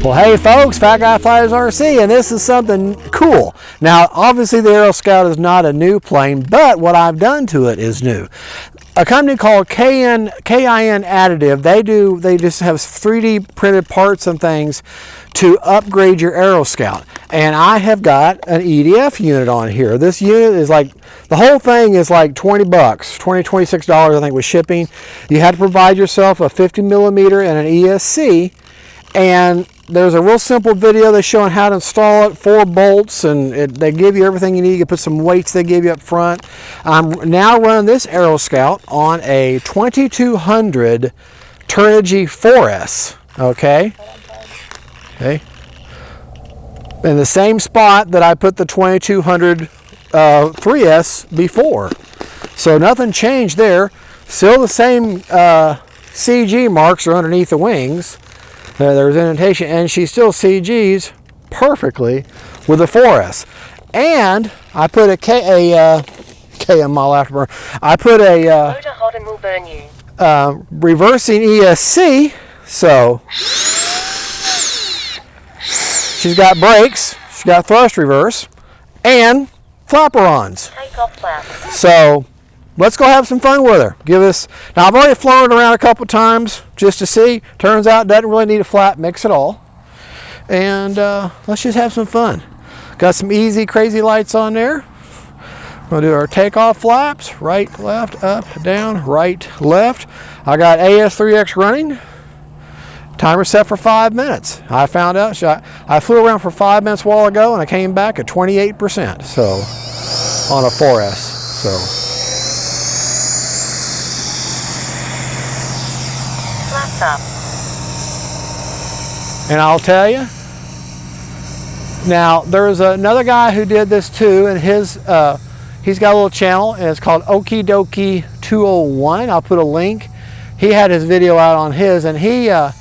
Well, hey folks, Fat Guy Flies RC, and this is something cool. Now, obviously the AEROSCOUT is not a new plane, but what I've done to it is new. A company called KIN Additive, they just have 3D printed parts and things to upgrade your AEROSCOUT. And I have got an EDF unit on here. This unit is like, the whole thing is like 20 bucks, $26 I think with shipping. You had to provide yourself a 50mm and an ESC, and there's a real simple video they're showing how to install it, 4 bolts, and they give you everything you need. You can put some weights they give you up front. I'm now running this AEROSCOUT on a 2200 Turnigy 4S, okay? In the same spot that I put the 2200 3S before. So nothing changed there. Still the same CG marks are underneath the wings. There's indentation, and she still CGs perfectly with the 4S. And I put a KM model afterburner. I put a reversing ESC, so she's got brakes, she's got thrust reverse, and flapper-ons. So let's go have some fun with her. Now I've already flown it around a couple times just to see. Turns out it doesn't really need a flat mix at all. And let's just have some fun. Got some easy, crazy lights on there. We'll do our takeoff flaps, right, left, up, down, right, left. I got AS3X running. Timer set for 5 minutes. I found out, I flew around for 5 minutes a while ago and I came back at 28%, so, on a 4S, so. Up. And I'll tell you, now there's another guy who did this too, and he's got a little channel, and it's called Okie Dokie 201. I'll put a link. He had his video out on his, and he bought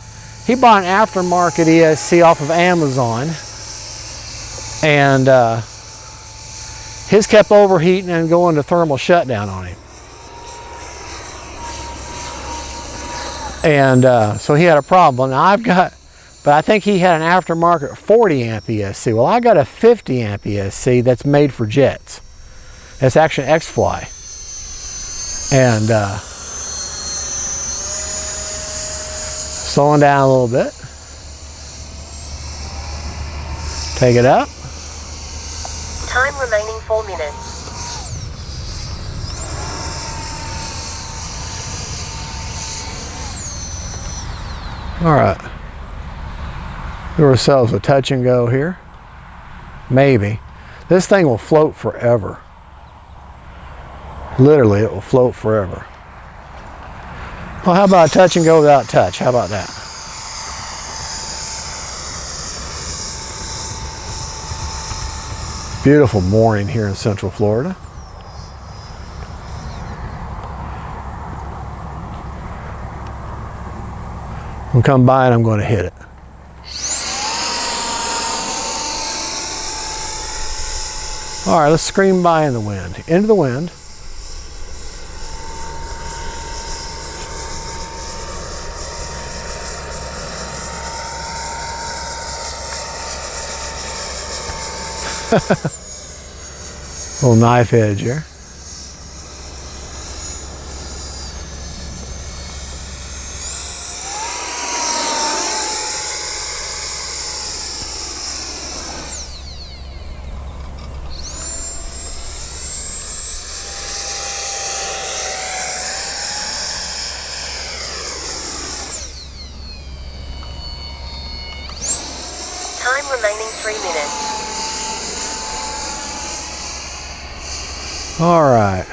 an aftermarket ESC off of Amazon, and his kept overheating and going to thermal shutdown on him. And so he had a problem. Now but I think he had an aftermarket 40 amp ESC. Well, I got a 50 amp ESC that's made for jets. It's actually an X-Fly. And slowing down a little bit. Take it up. Time remaining 4 minutes. All right, give ourselves a touch and go here. Maybe. This thing will float forever. Literally, it will float forever. Well, how about a touch and go without touch? How about that? Beautiful morning here in Central Florida. I'm going to come by and I'm going to hit it. All right, let's scream by in the wind. Into the wind. Little knife edge here. Time remaining 3 minutes. All right,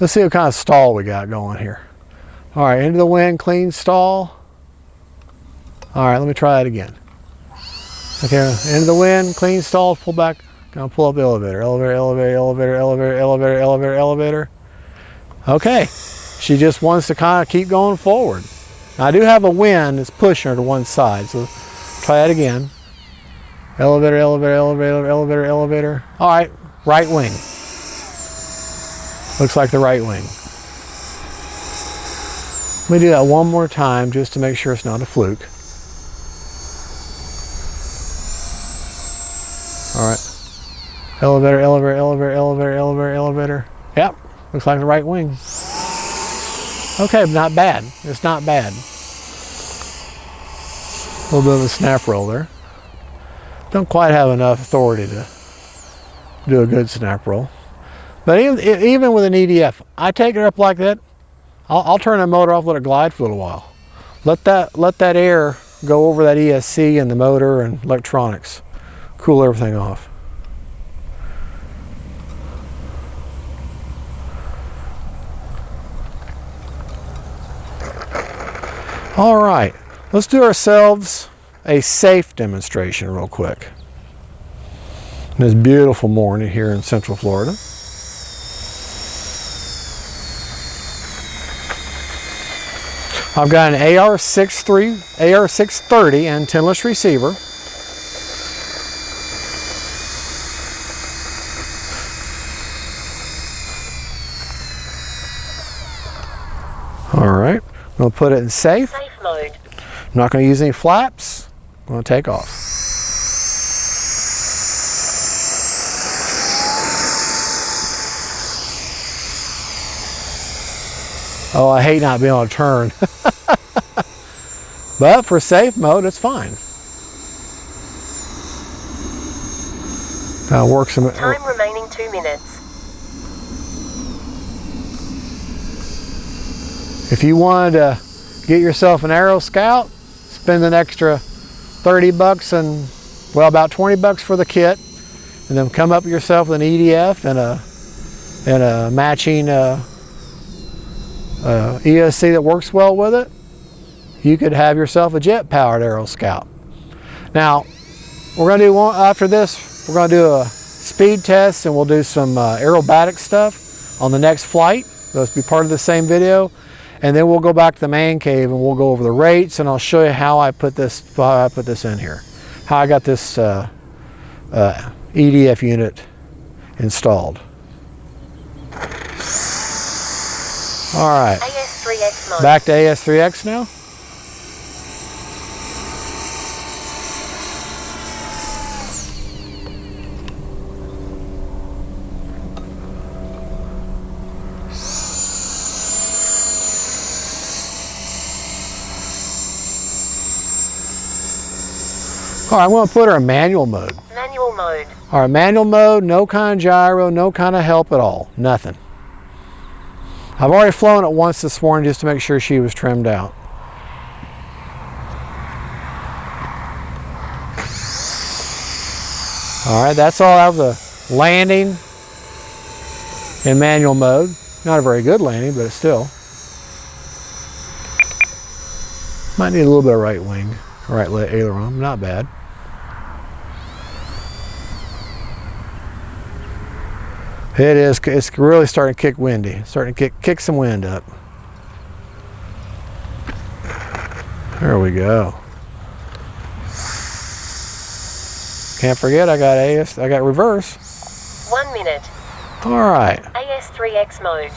let's see what kind of stall we got going here. All right, into the wind, clean stall. All right, let me try it again. Okay, into the wind, clean stall, pull back. Gonna pull up the elevator, elevator, elevator, elevator, elevator, elevator, elevator, elevator. Okay, she just wants to kind of keep going forward. Now, I do have a wind that's pushing her to one side, so try it again. Elevator, elevator, elevator, elevator, elevator. All right, right wing. Looks like the right wing. Let me do that one more time just to make sure it's not a fluke. Elevator, elevator, elevator, elevator, elevator, elevator. Yep, looks like the right wing. Okay, not bad. It's not bad. A little bit of a snap roll there. Don't quite have enough authority to do a good snap roll. But even with an EDF, I take it up like that. I'll turn the motor off, let it glide for a little while. Let that air go over that ESC and the motor and electronics. Cool everything off. All right, let's do ourselves a safe demonstration real quick. This beautiful morning here in Central Florida. I've got an AR630 antenna-less receiver. All right, we'll put it in safe. Safe mode. I'm not going to use any flaps. I'm going to take off. Oh, I hate not being able to turn. But for safe mode, it's fine. Now work some. Time remaining 2 minutes. If you wanted to get yourself an AEROSCOUT, spend an extra 30 bucks and, well, about 20 bucks for the kit, and then come up with yourself with an EDF and a matching ESC that works well with it, you could have yourself a jet-powered AEROSCOUT. Now, we're going to do one after this. We're going to do a speed test, and we'll do some aerobatic stuff on the next flight. Those will be part of the same video. And then we'll go back to the man cave and we'll go over the rates, and I'll show you how I put this in here, how I got this EDF unit installed. All right, AS3X mode. back to AS3X now. All right, I'm going to put her in manual mode. Manual mode. All right, manual mode, no kind of gyro, no kind of help at all, nothing. I've already flown it once this morning just to make sure she was trimmed out. All right, that's all out of the landing in manual mode. Not a very good landing, but it's still. Might need a little bit of right wing, right aileron, not bad. It is, it's really starting to kick windy. It's starting to kick some wind up. There we go. Can't forget I got reverse. 1 minute. All right. AS3X mode.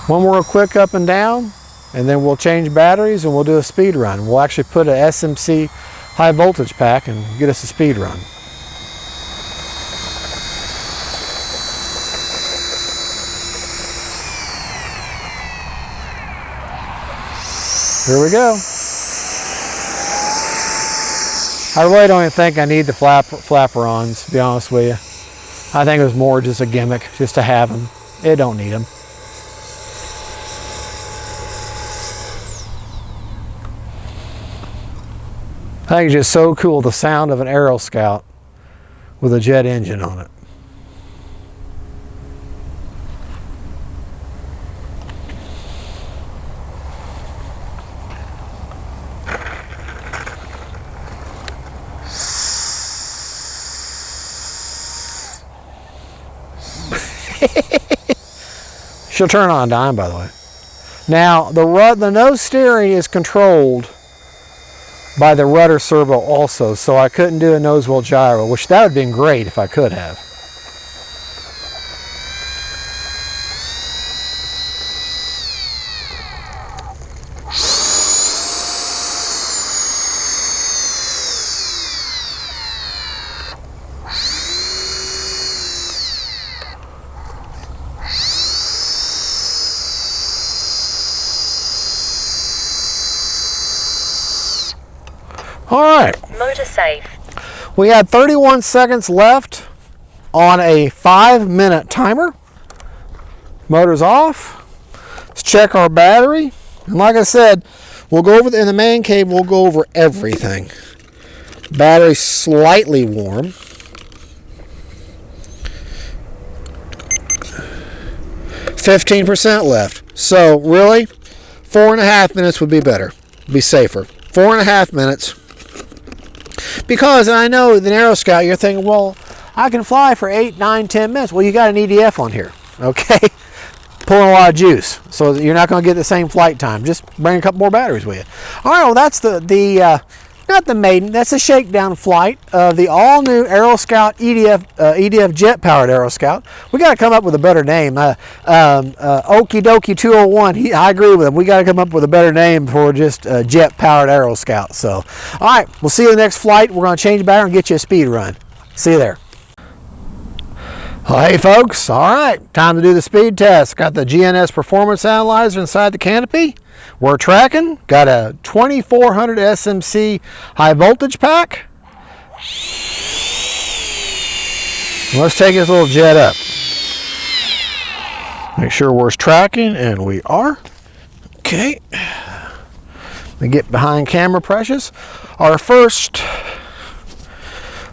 One more quick up and down, and then we'll change batteries and we'll do a speed run. We'll actually put an SMC high voltage pack and get us a speed run. Here we go. I really don't even think I need the flapper-ons, to be honest with you. I think it was more just a gimmick, just to have them. It don't need them. I think it's just so cool, the sound of an AEROSCOUT with a jet engine on it. She'll turn on a dime, by the way. Now, the nose steering is controlled by the rudder servo also, so I couldn't do a nose wheel gyro, which that would have been great if I could have. All right. Motor safe. We had 31 seconds left on a 5-minute timer. Motor's off. Let's check our battery. And like I said, we'll go over in the man cave, we'll go over everything. Battery slightly warm. 15% left. So really, 4.5 minutes would be better. Be safer. 4.5 minutes. Because, and I know in AEROSCOUT, you're thinking, well, I can fly for 8, 9, 10 minutes. Well, you got an EDF on here, okay? Pulling a lot of juice. So you're not going to get the same flight time. Just bring a couple more batteries with you. All right, well, that's not the maiden, that's a shakedown flight of the all-new AEROSCOUT EDF jet-powered AEROSCOUT. We got to come up with a better name. Okie dokie 201, I agree with him. We got to come up with a better name for just jet-powered AEROSCOUT. So, all right, we'll see you in the next flight. We're going to change battery and get you a speed run. See you there. Well, hey folks, all right, time to do the speed test. Got the GNS performance analyzer inside the canopy. We're tracking, got a 2400 SMC high voltage pack. Let's take this little jet up. Make sure we're tracking, and we are. Okay. We get behind camera precious. Our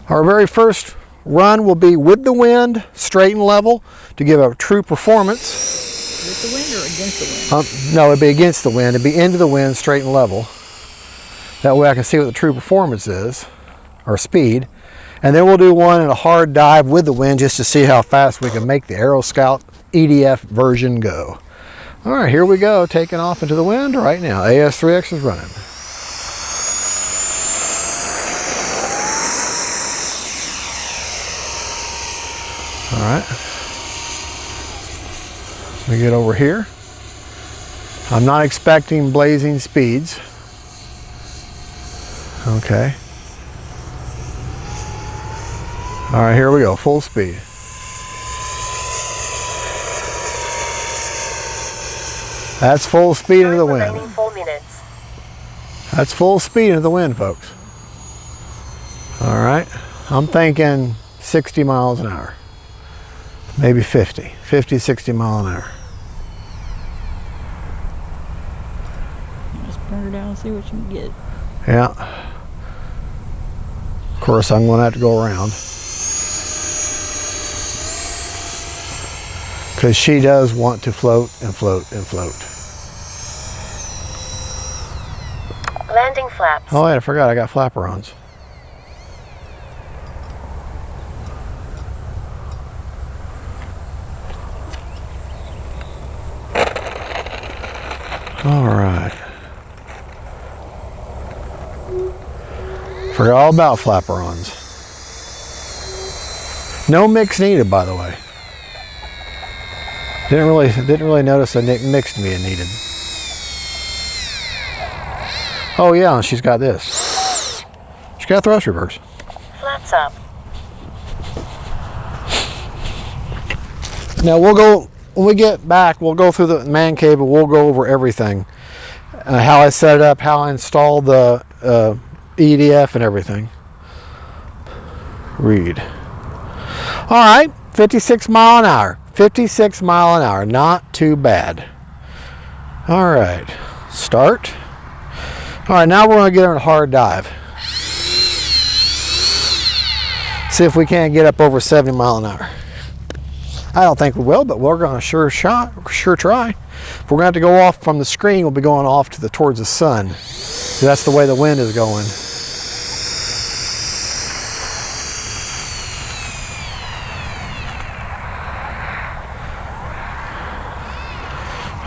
very first run will be with the wind, straight and level, to give a true performance. With the wind or against the wind? No, it'd be against the wind. It'd be into the wind, straight and level. That way I can see what the true performance is, or speed. And then we'll do one in a hard dive with the wind just to see how fast we can make the AEROSCOUT EDF version go. All right, here we go, taking off into the wind right now. AS3X is running. All right, we get over here. I'm not expecting blazing speeds. Okay. All right, here we go, full speed. That's full speed into the wind. Remaining 4 minutes. That's full speed into the wind, folks. All right, I'm thinking 60 miles an hour. Maybe 50, 60 mile an hour. Just burn her down and see what you can get. Yeah. Of course, I'm going to have to go around. Because she does want to float and float and float. Landing flaps. Oh, yeah, I forgot I got flaperons. All right. Forgot all about flaperons. No mix needed, by the way. Didn't really notice a mix being needed. Oh yeah, she's got this. She's got thrust reverse. Flaps up. Now we'll go. When we get back, we'll go through the man cave and we'll go over everything. How I set it up, how I installed the EDF and everything. Read. All right, 56 mile an hour. 56 mile an hour, not too bad. All right, start. All right, now we're gonna get on a hard dive. See if we can't get up over 70 mile an hour. I don't think we will, but we're going to sure try. If we're going to have to go off from the screen, we'll be going off towards the sun. So that's the way the wind is going.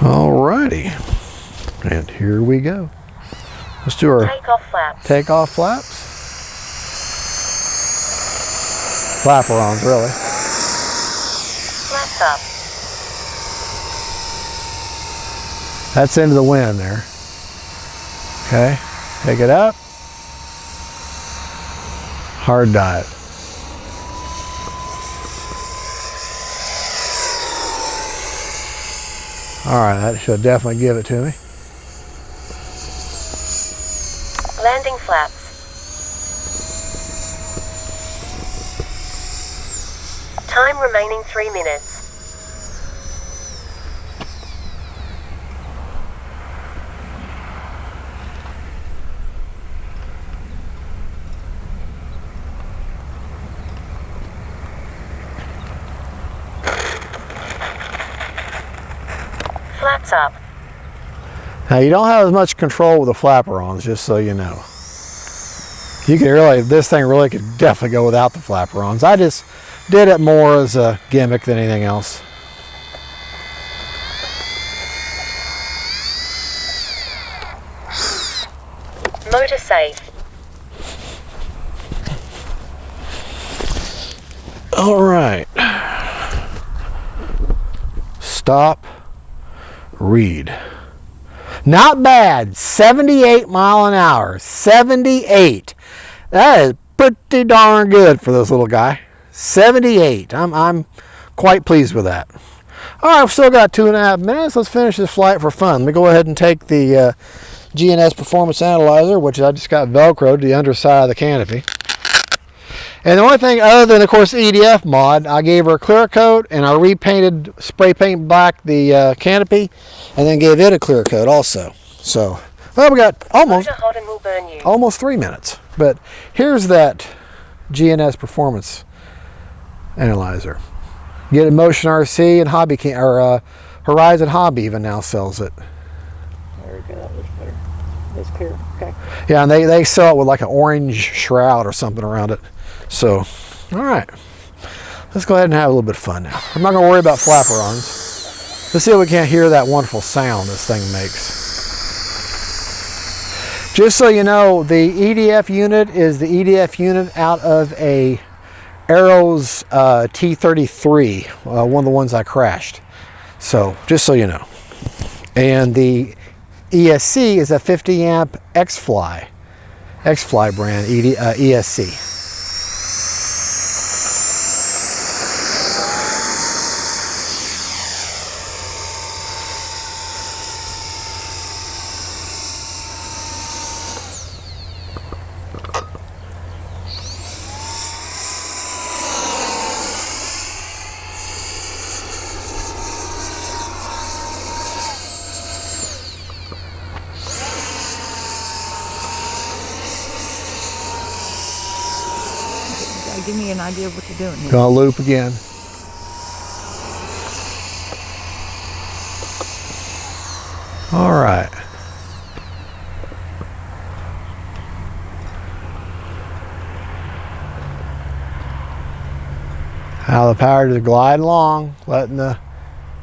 Alrighty, and here we go. Let's do our Takeoff flaps. Takeoff flaps. Flaperons, really. Flaps up. That's into the wind there. Okay, take it up. Hard dive. All right, that should definitely give it to me. Landing flaps. Time remaining 3 minutes. Flaps up. Now you don't have as much control with the flapper-ons, just so you know. You could really, this thing really could definitely go without the flapper-ons. I just did it more as a gimmick than anything else. Motor safe. All right. Stop. Read. Not bad. 78 mile an hour. 78. That is pretty darn good for this little guy. 78. I'm quite pleased with that. All right, I've still got 2.5 minutes. Let's finish this flight for fun. Let me go ahead and take the GNS Performance Analyzer, which I just got Velcroed to the underside of the canopy. And the only thing other than, of course, EDF mod, I gave her a clear coat and I repainted, spray paint black the canopy, and then gave it a clear coat also. So, well, we got almost 3 minutes. But here's that GNS Performance Analyzer. Get it Motion RC and Hobby or Horizon Hobby even now sells it. There we go. That looks better. It's clear. Okay. Yeah, and they sell it with like an orange shroud or something around it. So, all right. Let's go ahead and have a little bit of fun now. I'm not going to worry about flapper-ons. Let's see if we can't hear that wonderful sound this thing makes. Just so you know, the EDF unit is the EDF unit out of a Aeros T33, one of the ones I crashed. So, just so you know. And the ESC is a 50 amp X-Fly brand ESC. Give me an idea of what you're doing here. Gonna loop again. All right. Now the power just gliding along, letting the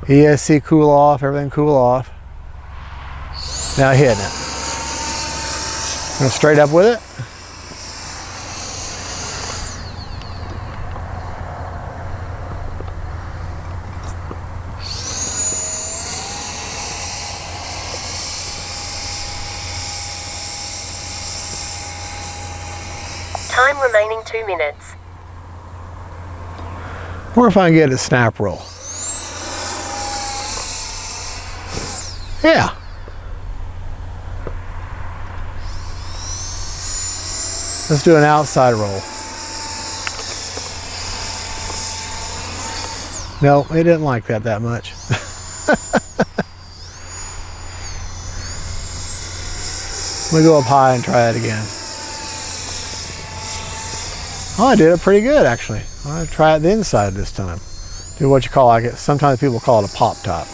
ESC cool off, everything cool off. Now hitting it. Gonna straight up with it. Time remaining 2 minutes. Wonder if I can get a snap roll. Yeah. Let's do an outside roll. No, it didn't like that much. Let me go up high and try it again. Oh, I did it pretty good, actually. I'll try it the inside this time. Do what you call, I guess, sometimes people call it a pop top.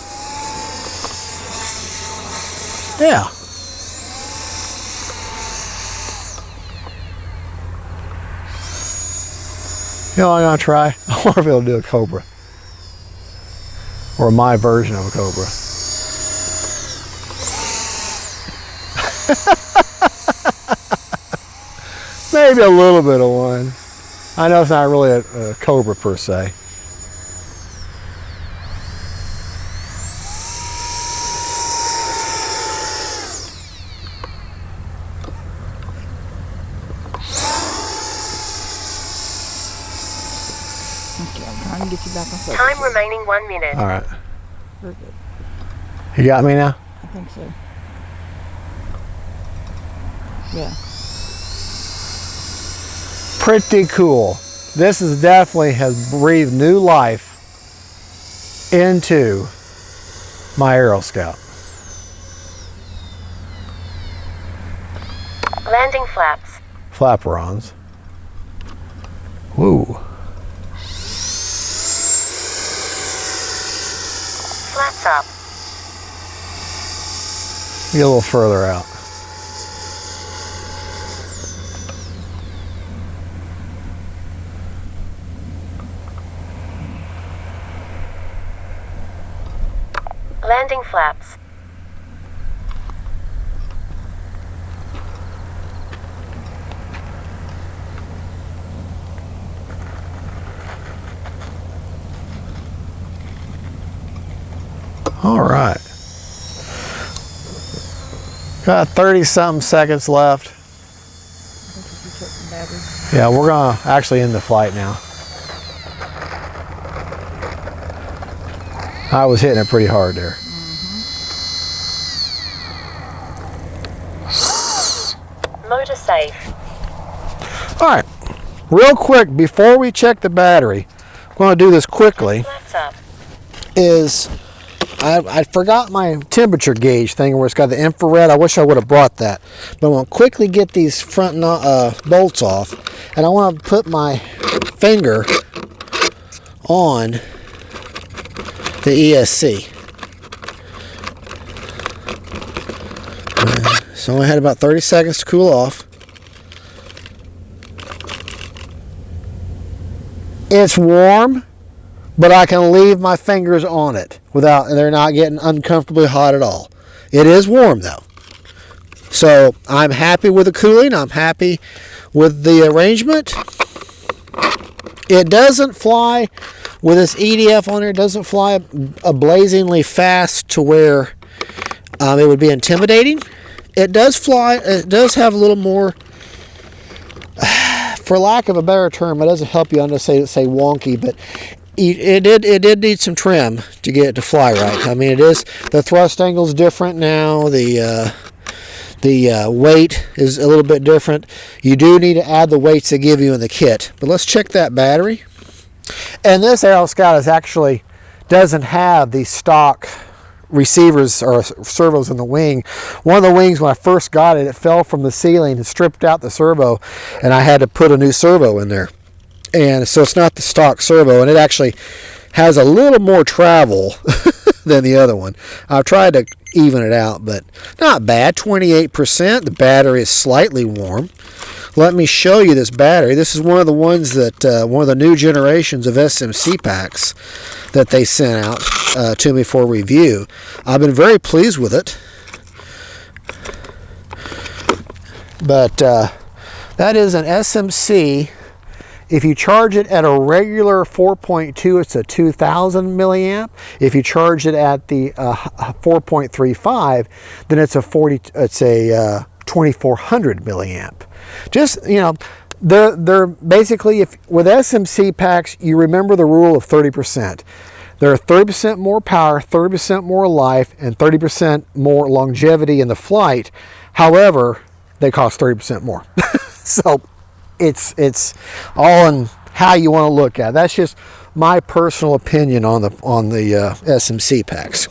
Yeah. You know what I'm gonna try? I wonder if it'll do a Cobra. Or my version of a Cobra. Maybe a little bit of one. I know it's not really a Cobra per se. Okay, I'm trying to get you back on focus. Time remaining 1 minute. All right. Very good. You got me now? I think so. Yeah. Pretty cool. this is definitely has breathed new life into my AEROSCOUT. Landing flaps. Flaperons. Woo. Flaps up. Get a little further out. Landing flaps. All right. Got 30-something seconds left. Yeah, we're gonna actually end the flight now. I was hitting it pretty hard there. Motor safe. All right, real quick before we check the battery, I'm going to do this quickly. Flaps up. Is I forgot my temperature gauge thing where it's got the infrared. I wish I would have brought that. But I'm going to quickly get these front bolts off, and I want to put my finger on the ESC. So I had about 30 seconds to cool off. It's warm, but I can leave my fingers on it without, and they're not getting uncomfortably hot at all. It is warm though. So I'm happy with the cooling. I'm happy with the arrangement. It doesn't fly with this EDF on there. It doesn't fly blazingly fast to where it would be intimidating. It does fly. It does have a little more, for lack of a better term, it doesn't help you on to say wonky, but it did need some trim to get it to fly right. I mean, it is, the thrust angle is different now. The weight is a little bit different. You do need to add the weights they give you in the kit. But let's check that battery. And this AEROSCOUT is actually doesn't have the stock receivers or servos in the wing. One of the wings, when I first got it, it fell from the ceiling and stripped out the servo, and I had to put a new servo in there. And so it's not the stock servo, and it actually has a little more travel than the other one. I've tried to even it out, but not bad. 28%. The battery is slightly warm. Let me show you this battery. This is one of the ones that one of the new generations of SMC packs that they sent out to me for review. I've been very pleased with it. But that is an SMC. If you charge it at a regular 4.2, it's a 2,000 milliamp. If you charge it at the 4.35, then it's a 2,400 milliamp. Just, you know, they're basically, if with SMC packs, you remember the rule of 30%. They're 30% more power, 30% more life, and 30% more longevity in the flight. However, they cost 30% more. So it's all in how you want to look at it. That's just my personal opinion on the SMC packs.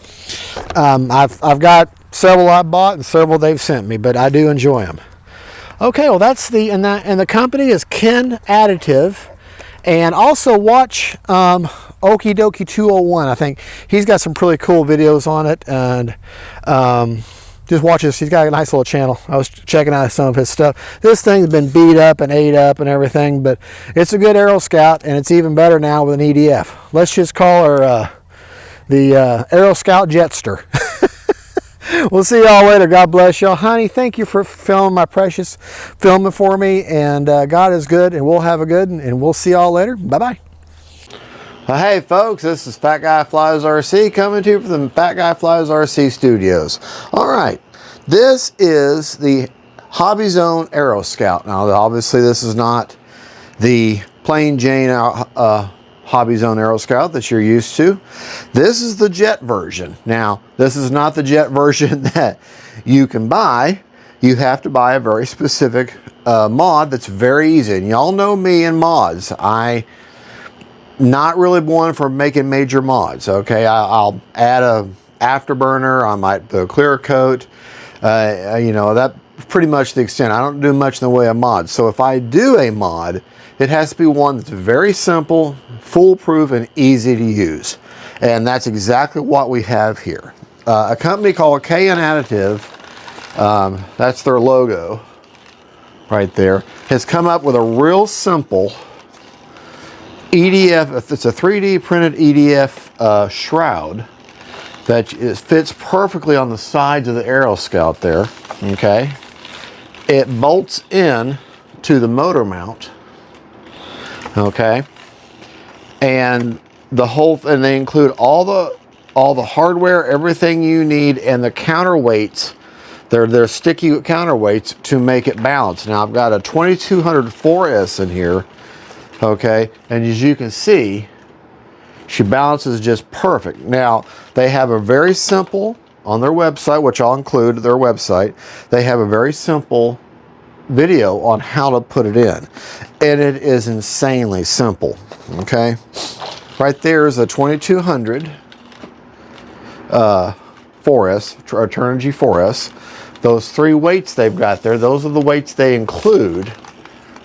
I've got several I bought and several they've sent me, but I do enjoy them. Okay, well that's and the company is Ken Additive, and also watch Okie Dokie 201. I think he's got some pretty cool videos on it, and just watch this. He's got a nice little channel. I was checking out some of his stuff. This thing's been beat up and ate up and everything, but it's a good AEROSCOUT, and it's even better now with an EDF. Let's just call her the AEROSCOUT Jetster. We'll see y'all later. God bless y'all. Honey, thank you for filming my precious filming for me, and God is good, and we'll have a good, and we'll see y'all later. Bye-bye. Hey folks, this is Fat Guy Flies RC coming to you from the Fat Guy Flies RC studios. All right, this is the Hobby Zone AEROSCOUT. Now, obviously, this is not the plain Jane Hobby Zone AEROSCOUT that you're used to. This is the jet version. Now, this is not the jet version that you can buy. You have to buy a very specific mod that's very easy. And y'all know me and mods. I not really one for making major mods. Okay, I'll add a afterburner. I might do a clear coat. You know, that pretty much the extent. I don't do much in the way of mods. So if I do a mod, it has to be one that's very simple, foolproof, and easy to use. And that's exactly what we have here. A company called KN Additive, that's their logo right there, has come up with a real simple EDF, it's a 3D printed EDF shroud that fits perfectly on the sides of the AEROSCOUT there, okay? It bolts in to the motor mount, okay? And the whole, and they include all the hardware, everything you need, and the counterweights. They're sticky counterweights to make it balance. Now I've got a 2200 4S in here, okay, and as you can see, she balances just perfect. Now they have a very simple, on their website, which I'll include their website, they have a very simple video on how to put it in, and it is insanely simple. Okay, right there is a 2200 4S, or Turnigy 4S. Those 3 weights they've got there, those are the weights they include.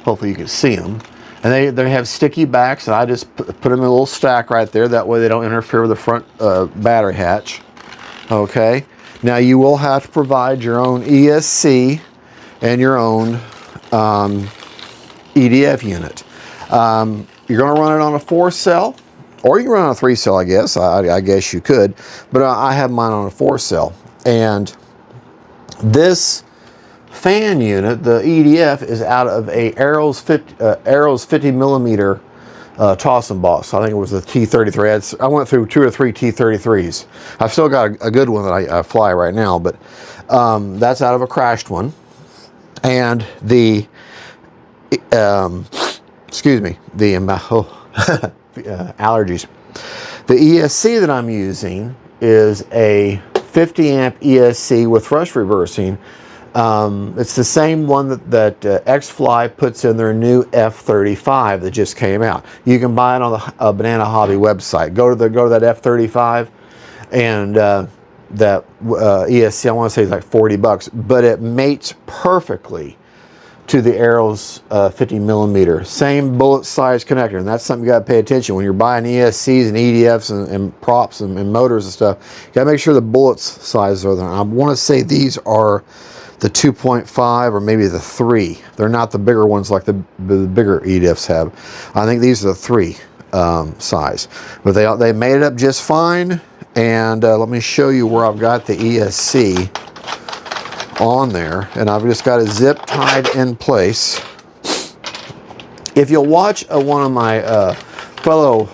Hopefully you can see them. And they have sticky backs, and I just put them in a little stack right there. That way they don't interfere with the front battery hatch. Okay. Now you will have to provide your own ESC and your own EDF unit. You're going to run it on a 4-cell, or you can run on a 3-cell, I guess. I guess you could, but I have mine on a 4-cell. And this fan unit, the EDF, is out of a Aeros 50 millimeter Tossin box. I think it was the T33. I went through 2 or 3 T33s. I've still got a good one that I fly right now, but that's out of a crashed one. And the excuse me, the allergies. The ESC that I'm using is a 50 amp ESC with thrust reversing. It's the same one that X-Fly puts in their new F-35 that just came out. You can buy it on the Banana Hobby website. Go to that F-35, and that ESC, I want to say, is like $40, but it mates perfectly to the Aeros 50 millimeter. Same bullet size connector, and that's something you got to pay attention when you're buying ESCs and EDFs and props and motors and stuff. You got to make sure the bullets size are there. I want to say these are the 2.5 or maybe the 3. They're not the bigger ones like the bigger EDFs have. I think these are the 3 size. But they made it up just fine. And let me show you where I've got the ESC on there. And I've just got it zip tied in place. If you'll watch one of my fellow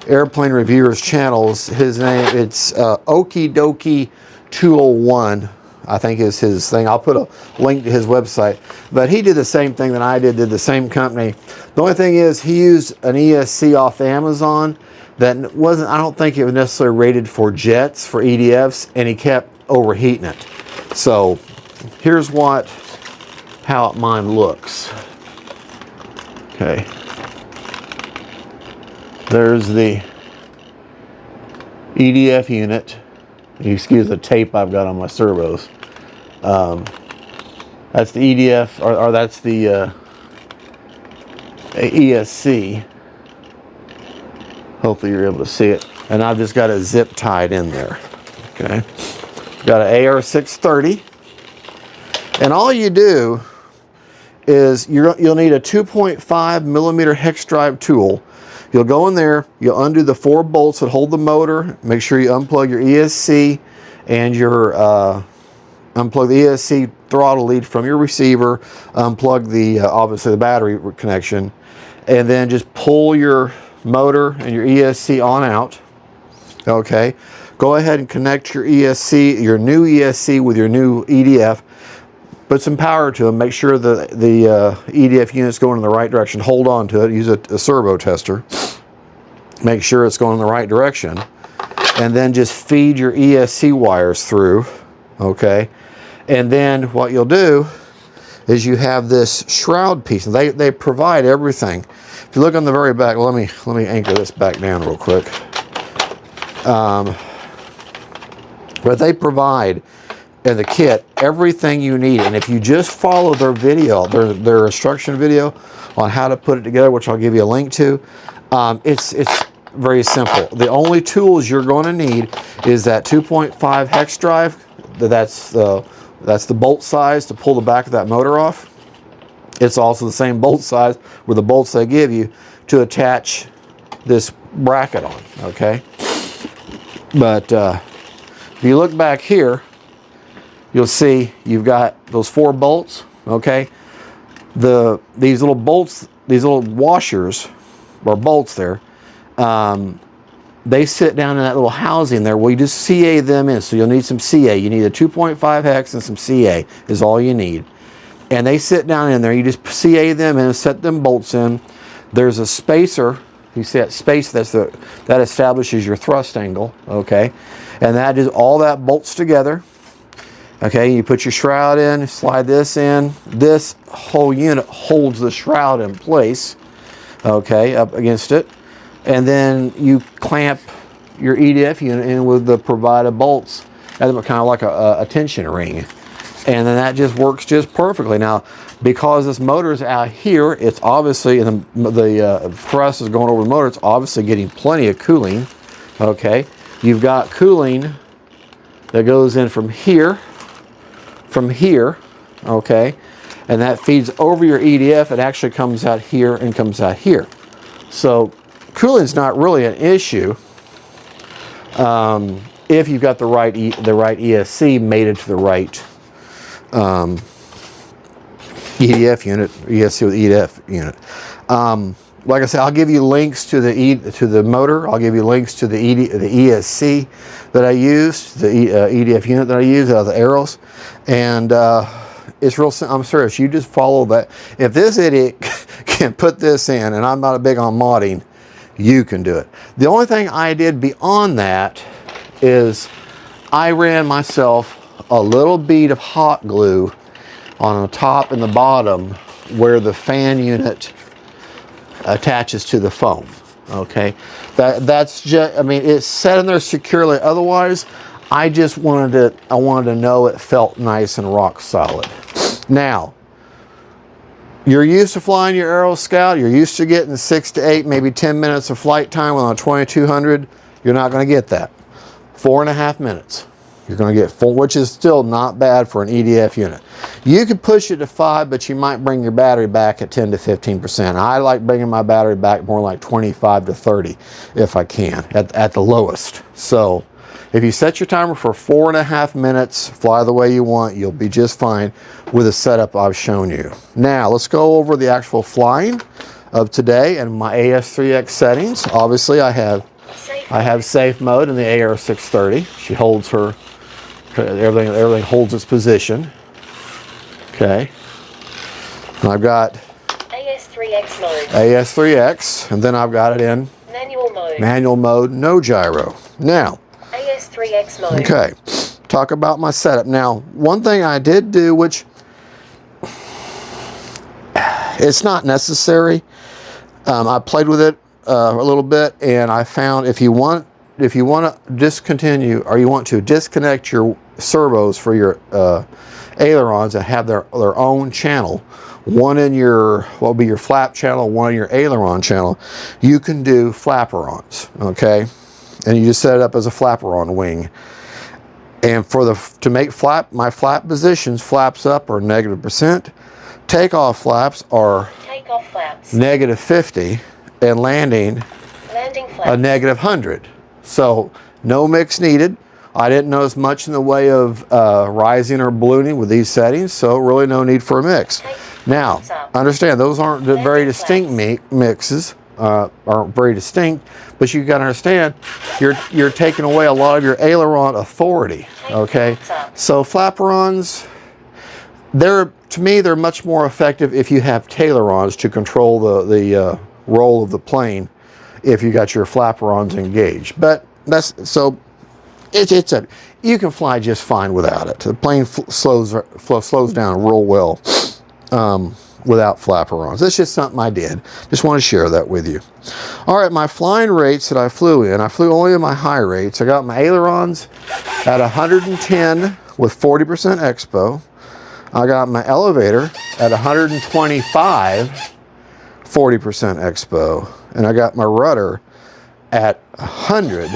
airplane reviewers channels, his name, it's Okie Dokie 201. I think is his thing. I'll put a link to his website. But he did the same thing that I did the same company. The only thing is he used an ESC off Amazon that wasn't, I don't think it was necessarily rated for jets, for EDFs, and he kept overheating it. So here's how mine looks. Okay. There's the EDF unit. Excuse the tape I've got on my servos. That's the EDF, or that's the ESC. Hopefully you're able to see it. And I've just got it zip tied in there. Okay. Got an AR630. And all you do is you'll need a 2.5 millimeter hex drive tool. You'll go in there, you'll undo the 4 bolts that hold the motor, make sure you unplug your ESC and your unplug the ESC throttle lead from your receiver, unplug the obviously the battery connection, and then just pull your motor and your ESC on out. Okay, go ahead and connect your ESC, your new ESC with your new EDF. Put some power to them. Make sure the EDF unit's going in the right direction. Hold on to it. Use a servo tester. Make sure it's going in the right direction. And then just feed your ESC wires through. Okay. And then what you'll do is you have this shroud piece. They provide everything. If you look on the very back, well, let me anchor this back down real quick. But they provide in the kit everything you need, and if you just follow their video, their instruction video on how to put it together, which I'll give you a link to, it's very simple. The only tools you're going to need is that 2.5 hex drive. That's the bolt size to pull the back of that motor off. It's also the same bolt size with the bolts they give you to attach this bracket on. Okay, but if you look back here, you'll see you've got those 4 bolts. Okay, these little bolts, these little washers or bolts there, they sit down in that little housing there. Well, you just CA them in. So you'll need some CA. You need a 2.5 hex and some CA is all you need. And they sit down in there. You just CA them in and set them bolts in. There's a spacer. You see that space, that establishes your thrust angle. Okay, and that is all that bolts together. Okay, you put your shroud in, slide this in. This whole unit holds the shroud in place. Okay, up against it. And then you clamp your EDF unit in with the provided bolts, kind of like a tension ring. And then that just works just perfectly. Now, because this motor is out here, it's obviously, and the thrust is going over the motor, it's obviously getting plenty of cooling. Okay, you've got cooling that goes in from here, okay, and that feeds over your EDF. It actually comes out here and comes out here. So cooling is not really an issue if you've got the right ESC mated to the right EDF unit, ESC with EDF unit. Like I said, I'll give you links to the motor. I'll give you links to the ESC that I used, the EDF unit that I used out of the Aeros, and it's real simple. I'm serious. You just follow that. If this idiot can put this in, and I'm not big on modding, you can do it. The only thing I did beyond that is I ran myself a little bead of hot glue on the top and the bottom where the fan unit attaches to the foam. Okay, that's just, I mean, it's set in there securely. Otherwise, I wanted to know it felt nice and rock solid. Now, you're used to flying your AEROSCOUT. You're used to getting 6 to 8, maybe 10 minutes of flight time on a 2200. You're not going to get that. 4.5 minutes. You're going to get 4, which is still not bad for an EDF unit. You could push it to 5, but you might bring your battery back at 10 to 15%. I like bringing my battery back more like 25 to 30 if I can, at the lowest. So if you set your timer for 4.5 minutes, fly the way you want, you'll be just fine with the setup I've shown you. Now, let's go over the actual flying of today and my AS3X settings. Obviously, I have safe mode in the AR630. She holds her, everything holds its position. Okay. And I've got AS3X mode. AS3X, and then I've got it in manual mode, no gyro. Now, AS3X mode. okay, talk about my setup. Now, one thing I did do, which it's not necessary, I played with it a little bit, and I found if you want to discontinue, or you want to disconnect your servos for your ailerons that have their own channel, one in your, what will be your flap channel, one in your aileron channel, you can do flapperons, okay? And you just set it up as a flapperon wing. And to make my flap positions, flaps up are -%, takeoff flaps are -50, and landing flaps a -100. So no mix needed. I didn't notice much in the way of rising or ballooning with these settings, so really no need for a mix. Now, understand those aren't very distinct mixes, aren't very distinct, but you got to understand you're taking away a lot of your aileron authority. Okay, so flaperons, to me they're much more effective if you have tailerons to control the roll of the plane, if you got your flaperons engaged. But that's so. You can fly just fine without it. The plane slows down real well without flaperons. That's just something I did. Just want to share that with you. All right, my flying rates that I flew in, I flew only in my high rates. I got my ailerons at 110 with 40% expo. I got my elevator at 125, 40% expo. And I got my rudder at 100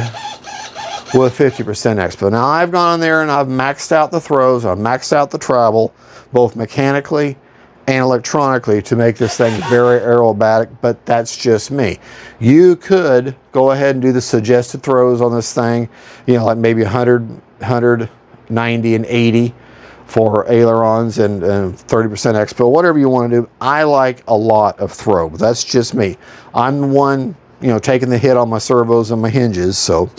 with 50% expo. Now I've gone in there and I've maxed out the throws, I've maxed out the travel, both mechanically and electronically, to make this thing very aerobatic, but that's just me. You could go ahead and do the suggested throws on this thing, you know, like maybe 100, 190, and 80 for ailerons and 30% expo, whatever you want to do. I like a lot of throw, but that's just me. I'm the one, you know, taking the hit on my servos and my hinges, so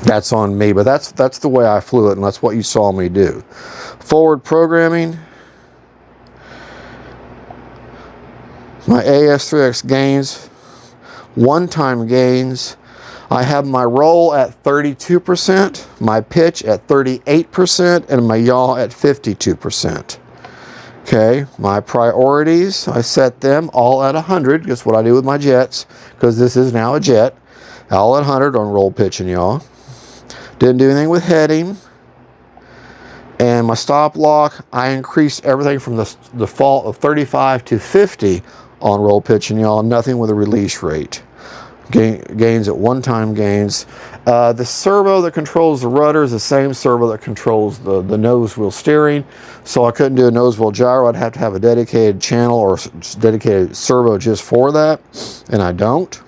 that's on me, but that's the way I flew it, and that's what you saw me do. Forward programming, my AS3X gains, one-time gains. I have my roll at 32%, my pitch at 38%, and my yaw at 52%. Okay, my priorities, I set them all at 100. Guess what I do with my jets, because this is now a jet. All at 100 on roll, pitch, and yaw. Didn't do anything with heading. And my stop lock, I increased everything from the default of 35 to 50 on roll, pitch, and yaw. Nothing with a release rate. Gains at one-time gains. The servo that controls the rudder is the same servo that controls the nose wheel steering. So I couldn't do a nose wheel gyro. I'd have to have a dedicated channel or dedicated servo just for that. And I don't.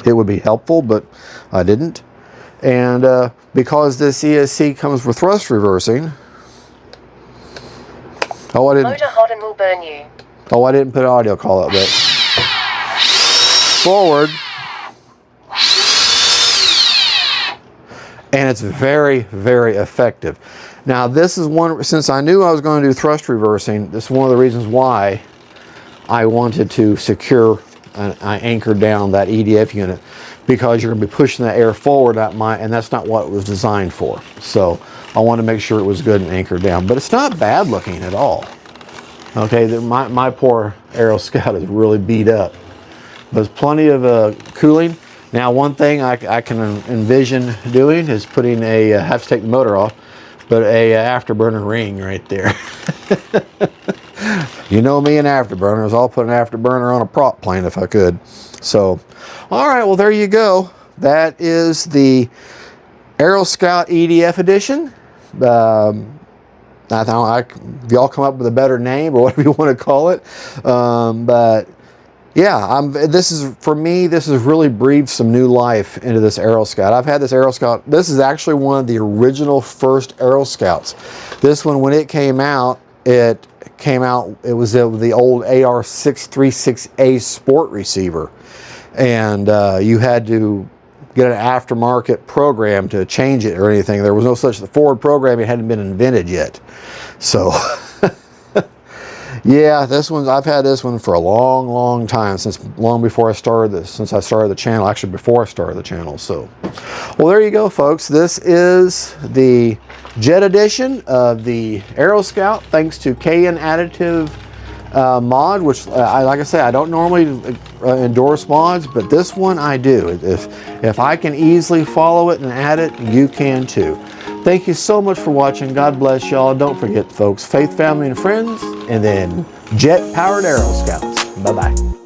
It would be helpful, but I didn't. And because this ESC comes with thrust reversing, Motor hot and will burn you. Oh, I didn't put audio call out there. Forward. And it's very, very effective. Now this is one, since I knew I was going to do thrust reversing, this is one of the reasons why I wanted to secure and I anchored down that EDF unit, because you're going to be pushing the air forward and that's not what it was designed for. So I wanted to make sure it was good and anchored down, but it's not bad looking at all. Okay, my poor AEROSCOUT is really beat up. There's plenty of cooling. Now one thing I can envision doing is putting a, have to take the motor off, but a afterburner ring right there. You know me and afterburners, I'll put an afterburner on a prop plane if I could. So, all right, well there you go. That is the AEROSCOUT EDF edition. I thought if y'all come up with a better name or whatever you want to call it, but yeah, this is, for me, this has really breathed some new life into this AEROSCOUT. I've had this AEROSCOUT, this is actually one of the original first AEROSCOUTs. This one, when it came out, it was the old AR636A sport receiver. And you had to get an aftermarket program to change it or anything. There was no such, the forward programming hadn't been invented yet. So yeah, this one's, I've had this one for a long, long time, since long before I started this, since I started the channel, actually before I started the channel. So, well, there you go, folks. This is the jet edition of the AEROSCOUT, thanks to KN Additive mod, which like I say, I don't normally endorse mods, but this one I do. If I can easily follow it and add it, you can too. Thank you so much for watching. God bless y'all. Don't forget, folks, faith, family, and friends, and then jet-powered AEROSCOUTs. Bye-bye.